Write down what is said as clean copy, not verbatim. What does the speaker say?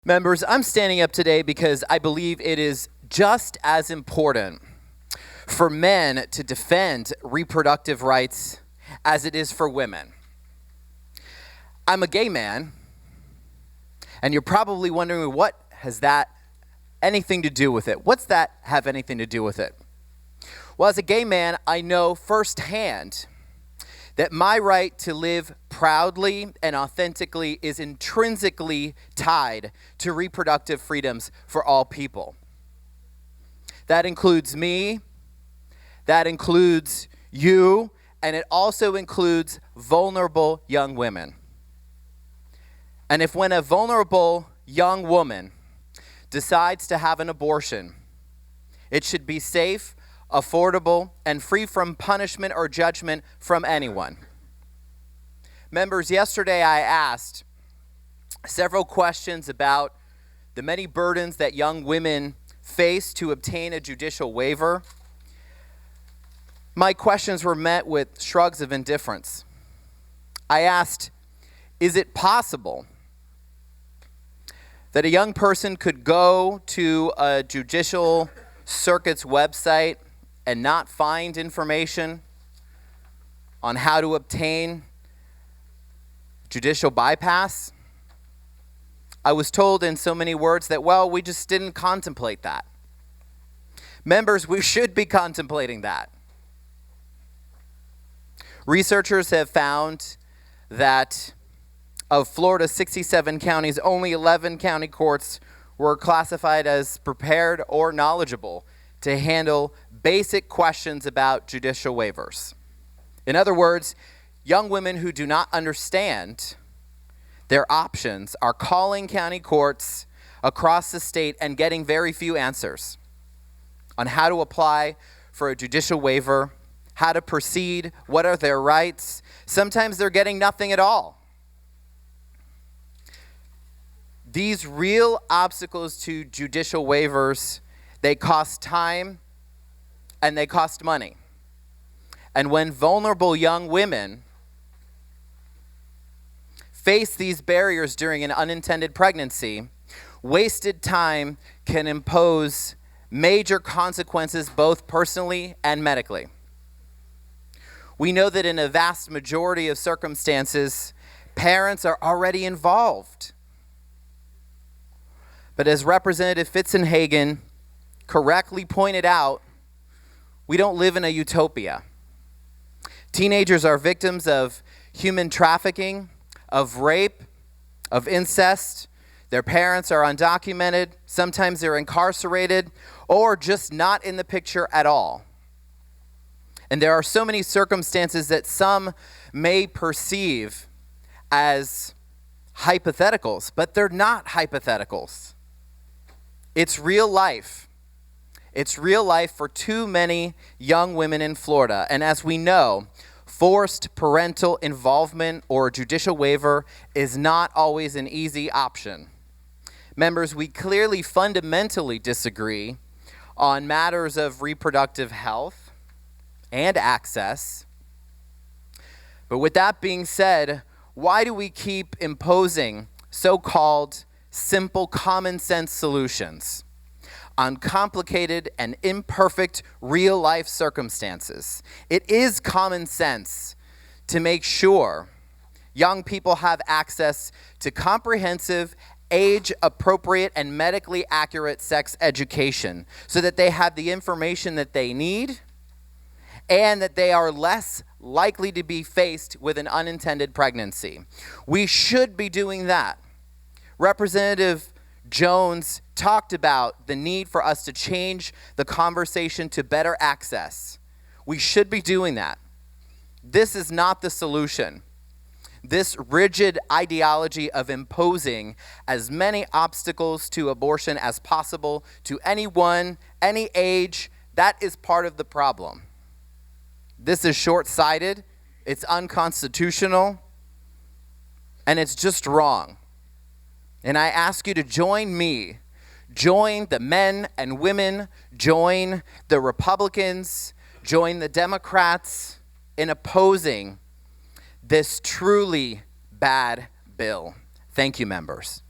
Members, I'm standing up today because I believe it is just as important for men to defend reproductive rights as it is for women. I'm a gay man, and you're probably wondering, what has that anything to do with it? What's that have anything to do with it? Well, as a gay man, I know firsthand that my right to live proudly and authentically is intrinsically tied to reproductive freedoms for all people. That includes me, that includes you, and it also includes vulnerable young women. And if when a vulnerable young woman decides to have an abortion, it should be safe, affordable, and free from punishment or judgment from anyone. Members, yesterday I asked several questions about the many burdens that young women face to obtain a judicial waiver. My questions were met with shrugs of indifference. I asked, is it possible that a young person could go to a judicial circuit's website and not find information on how to obtain judicial bypass? I was told in so many words that, well, we just didn't contemplate that. Members, we should be contemplating that. Researchers have found that of Florida's 67 counties, only 11 county courts were classified as prepared or knowledgeable to handle basic questions about judicial waivers. In other words, young women who do not understand their options are calling county courts across the state and getting very few answers on how to apply for a judicial waiver, how to proceed, what are their rights. Sometimes they're getting nothing at all. These real obstacles to judicial waivers, they cost time and they cost money. And when vulnerable young women face these barriers during an unintended pregnancy, wasted time can impose major consequences both personally and medically. We know that in a vast majority of circumstances, parents are already involved. But as Representative Fitzenhagen correctly pointed out, we don't live in a utopia. Teenagers are victims of human trafficking, of rape, of incest. Their parents are undocumented. Sometimes they're incarcerated or just not in the picture at all. And there are so many circumstances that some may perceive as hypotheticals, but they're not hypotheticals. It's real life. It's real life for too many young women in Florida. And as we know, forced parental involvement or judicial waiver is not always an easy option. Members, we clearly fundamentally disagree on matters of reproductive health and access. But with that being said, why do we keep imposing so-called simple common sense solutions on complicated and imperfect real-life circumstances? It is common sense to make sure young people have access to comprehensive, age-appropriate, and medically accurate sex education so that they have the information that they need and that they are less likely to be faced with an unintended pregnancy. We should be doing that. Representative Jones talked about the need for us to change the conversation to better access. We should be doing that. This is not the solution. This rigid ideology of imposing as many obstacles to abortion as possible to anyone, any age, that is part of the problem. This is short-sighted, it's unconstitutional, and it's just wrong. And I ask you to join me, join the men and women, join the Republicans, join the Democrats in opposing this truly bad bill. Thank you, members.